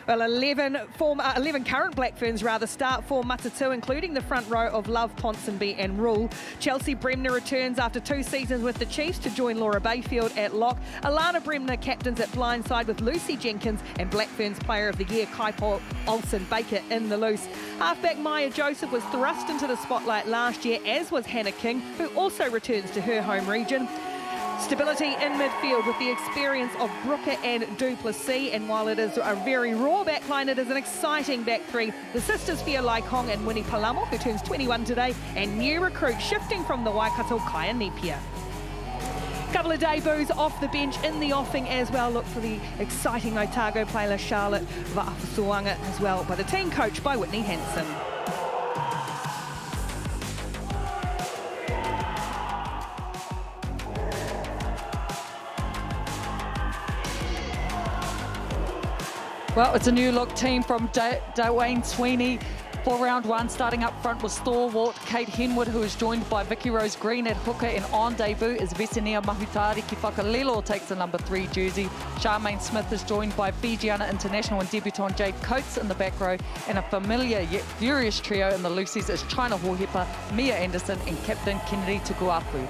Well, 11 current Black Ferns start for Matatū, including the front row of Love, Ponsonby and Rule. Chelsea Bremner returns after 2 seasons with the Chiefs to join Laura Bayfield at lock. Alana Bremner captains at blindside with Lucy Jenkins and Black Ferns Player of the Year Kaipo Olsen-Baker in the loose. Halfback Maya Joseph was thrust into the spotlight last year, as was Hannah King, who also returns to her home region. Stability in midfield with the experience of Brooker and Duplessis, and while it is a very raw backline, it is an exciting back three. The sisters Fia Laikong and Winnie Palamo, who turns 21 today, and new recruit shifting from the Waikato, Kaya Nepia. Couple of debuts off the bench in the offing as well. Look for the exciting Otago player Charlotte Va'afusuanga as well, by the team coached by Whitney Hanson. Well, it's a new look team from Dwayne Sweeney. For round one, starting up front was stalwart Kate Henwood, who is joined by Vicky Rose Green at hooker, and on debut is Vesenia Mahutari Whakalelo takes the number 3 jersey. Charmaine Smith is joined by Fijiana international and debutant Jade Coates in the back row, and a familiar yet furious trio in the loosies is China Hohepa, Mia Anderson and Captain Kennedy Tukuapu.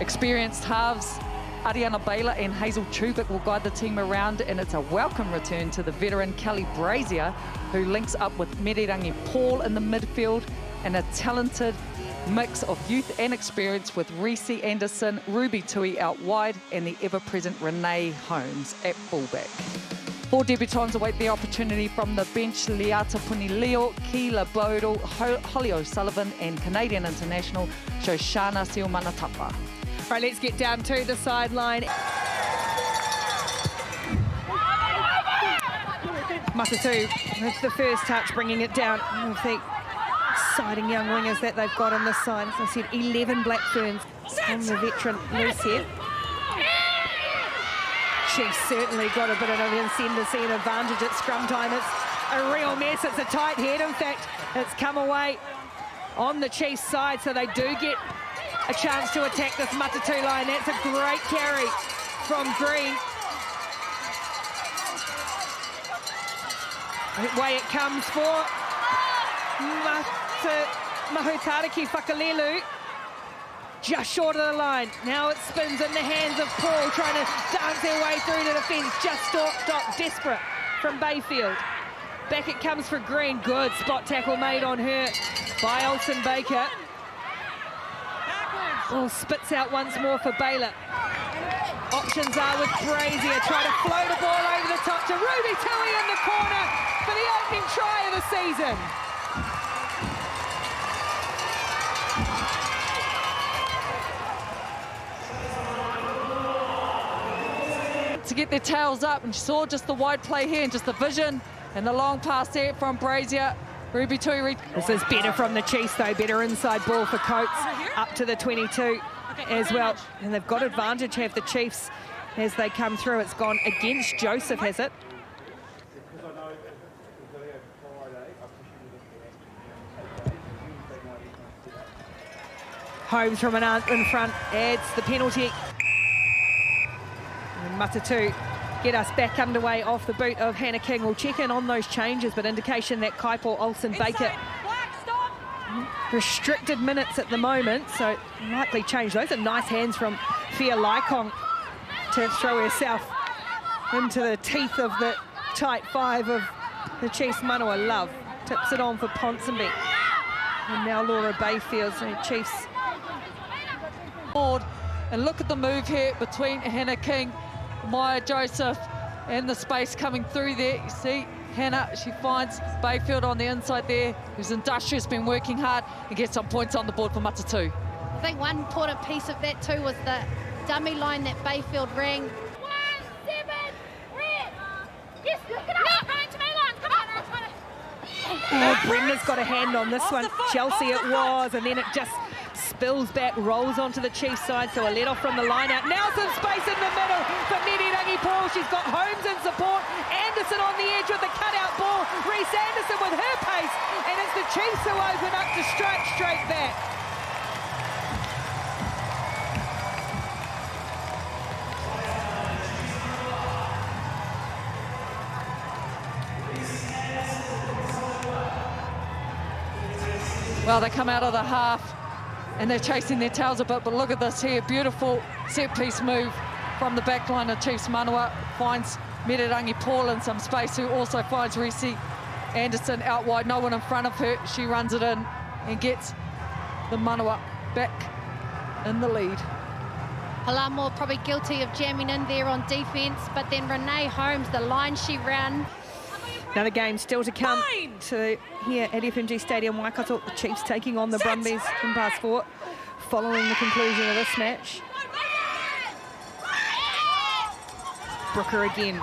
Experienced halves Ariana Baylor and Hazel Chubik will guide the team around, and it's a welcome return to the veteran Kelly Brazier, who links up with Merirangi Paul in the midfield, and a talented mix of youth and experience with Reese Anderson, Ruby Tui out wide, and the ever-present Renee Holmes at fullback. 4 debutants await the opportunity from the bench: Liata Punileo, Keela Bodle, Holly O'Sullivan and Canadian international Shoshana Siumanatapa. Right, let's get down to the sideline. Matatū with the first touch, bringing it down with the exciting young wingers that they've got on this side. As I said, 11 Black Ferns on the veteran Loosehead. She's certainly got a bit of an ascendancy and advantage at scrum time. It's a real mess. It's a tight head. In fact, it's come away on the Chiefs side, so they do get a chance to attack this Matatū line. That's a great carry from Green. Away it comes for Mahutari Whakalelo. Just short of the line. Now it spins in the hands of Paul, trying to dance their way through the defence. Just stopped desperate from Bayfield. Back it comes for Green. Good spot tackle made on her by Olsen-Baker. Oh, spits out once more for Baylor. Options are with Brazier, trying to float a ball over the top to Ruby Tui in the corner for the opening try of the season. To get their tails up, and she saw just the wide play here and just the vision and the long pass there from Brazier. Ruby Tui. This is better from the Chiefs though, better inside ball for Coates, up to the 22 as well. And they've got advantage, have the Chiefs, as they come through. It's gone against Joseph, has it? Holmes from an aunt in front adds the penalty. And Matatū get us back underway off the boot of Hannah King. We'll check in on those changes, but indication that Kaipo Olsen-Baker restricted minutes at the moment, so likely change. Those are nice hands from Fia Laikong to throw herself into the teeth of the tight 5 of the Chiefs. Manawa Love tips it on for Ponsonby. And now Laura Bayfield, so Chiefs. And look at the move here between Hannah King, Maya Joseph, and the space coming through there. You see Hannah, she finds Bayfield on the inside there, who's industrious, been working hard, and gets some points on the board for Matatū. I think one important piece of that too was the dummy line that Bayfield rang. 1-7, red. Yes, look it up. Going to Milan. Come on. Oh, Brenda's got a hand on this one. Chelsea it was, and then it just spills back, rolls onto the Chiefs side, so a let off from the line out. Now some space in the middle for Merirangi Paul. She's got Holmes in support. Anderson on the edge with the cutout ball. Reese Anderson with her pace, and it's the Chiefs who open up to strike straight back. Well, they come out of the half and they're chasing their tails a bit, but look at this here. Beautiful set-piece move from the back line of Chiefs. Manawa finds Merirangi Paul in some space, who also finds Reese Anderson out wide. No one in front of her. She runs it in and gets the Manawa back in the lead. Palamo probably guilty of jamming in there on defence, but then Renee Holmes, the line she ran. Another game still to come to here at FMG Stadium. Waikato, the Chiefs taking on the Brumbies in past 4 following the conclusion of this match. Brooker again,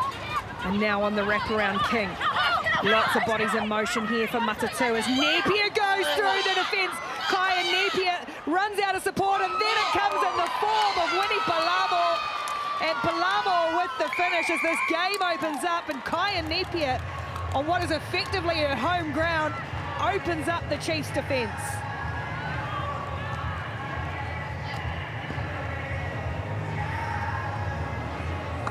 and now on the wraparound King. Lots of bodies in motion here for Matatū as Napier goes through the defence. Kaya Napier runs out of support, and then it comes in the form of Winnie Palamo. And Palamo with the finish as this game opens up, and Kaya Napier, on what is effectively her home ground, opens up the Chiefs' defence.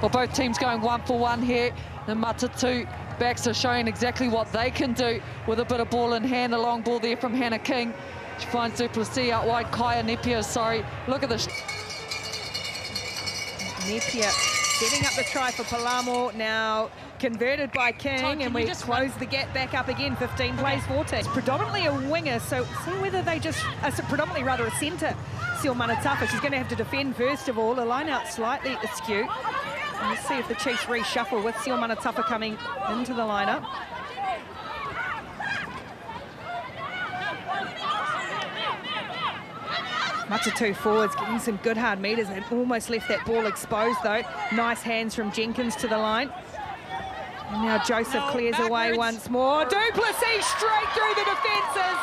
Well, both teams going 1 for 1 here. The Matatū backs are showing exactly what they can do with a bit of ball in hand. A long ball there from Hannah King. She finds Duplessis out wide. Kaya Napier, sorry. Look at this. Napier setting up the try for Palamo, now converted by King, and we close the gap back up again. 15 plays 14. It's predominantly a winger, so see whether they just, predominantly rather a centre, Seal Manatafa. She's going to have to defend first of all. The line out slightly askew. And let's see if the Chiefs reshuffle with Seal Manatafa coming into the lineup. Matatū forwards getting some good hard meters and almost left that ball exposed though. Nice hands from Jenkins to the line. And now Joseph clears away once more. Duplessis straight through the defences.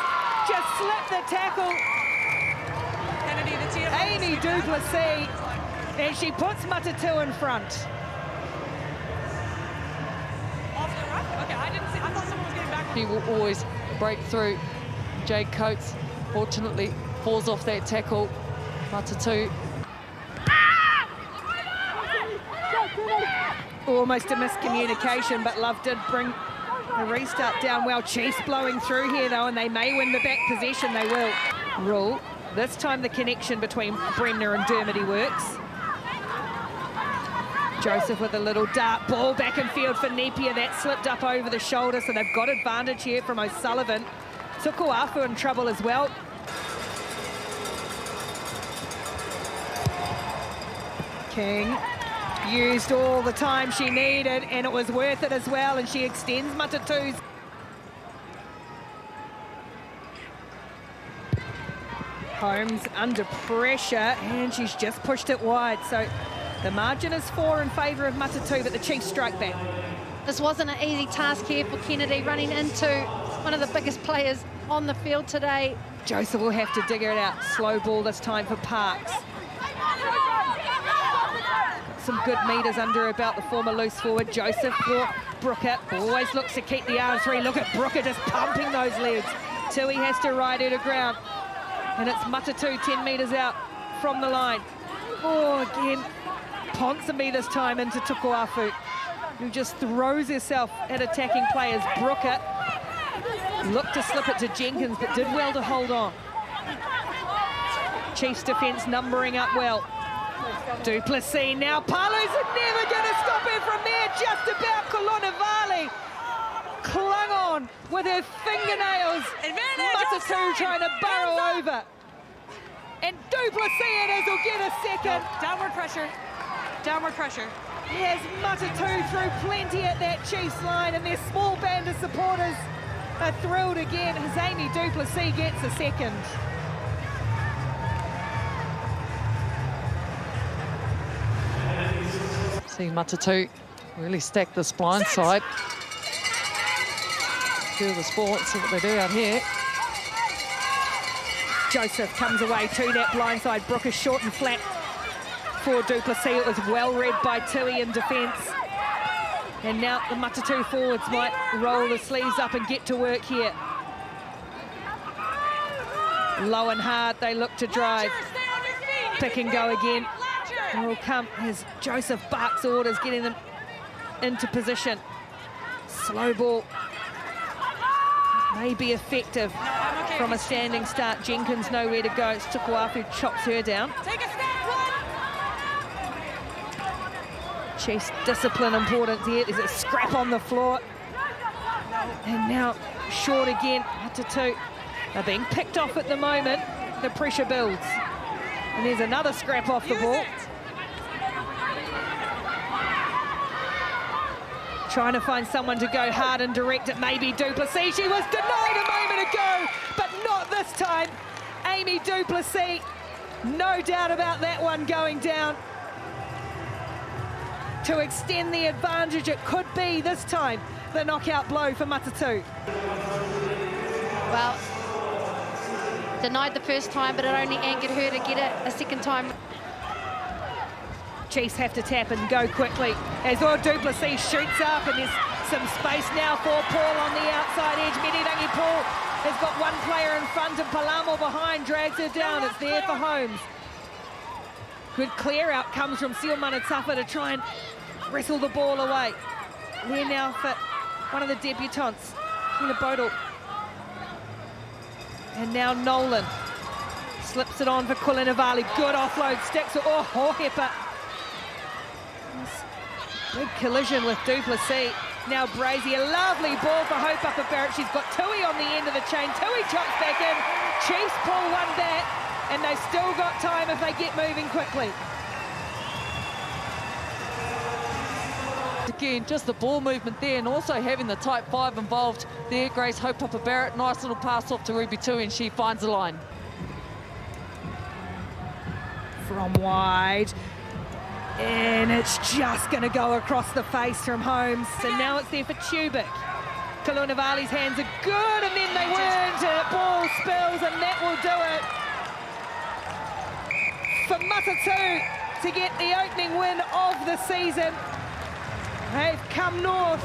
Just slipped the tackle. Amy Duplessis. And she puts Matatū in front. Off the rough? Okay, I didn't see. I thought someone was getting back. She will always break through. Jade Coates, fortunately, falls off that tackle. Matatū. Almost a miscommunication, but Love did bring the restart down well. Chiefs blowing through here though, and they may win the back possession. They will. Rule. This time the connection between Bremner and Dermody works. Joseph with a little dart ball back in field for Napier. That slipped up over the shoulder, so they've got advantage here from O'Sullivan. Tukuafu in trouble as well. King used all the time she needed, and it was worth it as well, and she extends Matatū's. Holmes under pressure, and she's just pushed it wide. So the margin is 4 in favour of Matatū, but the Chiefs strike back. This wasn't an easy task here for Kennedy, running into one of the biggest players on the field today. Joseph will have to dig it out. Slow ball this time for Parks. Some good meters under her belt, the former loose forward. Joseph for Brooker. Always looks to keep the arms free. Look at Brooker just pumping those legs. Tui has to ride her to ground. And it's Matatū 10 metres out from the line. Oh, again, Ponsonby this time into Tukuafu, who just throws herself at attacking players. Brooker looked to slip it to Jenkins, but did well to hold on. Chiefs defence numbering up well. Duplessis now. Palu's never going to stop her from there. Just about. Kolonivale clung on with her fingernails. Matatū trying to burrow over. And Duplessis it is, will get a second. Downward pressure. Downward pressure. Yes, Matatū threw plenty at that Chiefs line, and their small band of supporters are thrilled again as Amy Duplessis gets a second. See Matatū really stack this blind side. Feel the sport, see what they do out here. Joseph comes away to that blind side. Brooker short and flat for Duplessis. It was well read by Tui in defence. And now the Matatū forwards might roll the sleeves up and get to work here. Low and hard, they look to drive. Pick and go again. It will come as Joseph barks orders, getting them into position. Slow ball. may be effective from a standing start. Jenkins nowhere to go. It's Tukuafu chops her down. Take a step, run! Chiefs discipline important here. There's a scrap on the floor. And now short again. Matatū are being picked off at the moment. The pressure builds. And there's another scrap off the ball. Trying to find someone to go hard and direct. It may be Duplessis. She was denied a moment ago, but not this time. Amy Duplessis, no doubt about that one going down. To extend the advantage, it could be this time the knockout blow for Matatū. Well, denied the first time, but it only angered her to get it a second time. Chiefs have to tap and go quickly as Duplessis shoots up, and there's some space now for Paul on the outside edge. Medirangi Paul has got one player in front and Palamo behind, drags her down. It's there for Holmes. Good clear out comes from Seal Manatafa to try and wrestle the ball away. There now for one of the debutantes, Tina Bodal. And now Nolan slips it on for Kulinavali. Good offload, sticks it. Oh, Hohepa. Big collision with Duplessis. Now Brazy, a lovely ball for Hope Upper Barrett. She's got Tui on the end of the chain. Tui chops back in. Chiefs pull one back, and they've still got time if they get moving quickly. Again, just the ball movement there, and also having the type 5 involved there. Grace Hope Upper Barrett, nice little pass off to Ruby Tui, and she finds the line. From wide. And it's just going to go across the face from Holmes. And now it's there for Tubic. Kalunavali's hands are good, and then they weren't. And the ball spills, and that will do it for Matatū to get the opening win of the season. They've come north.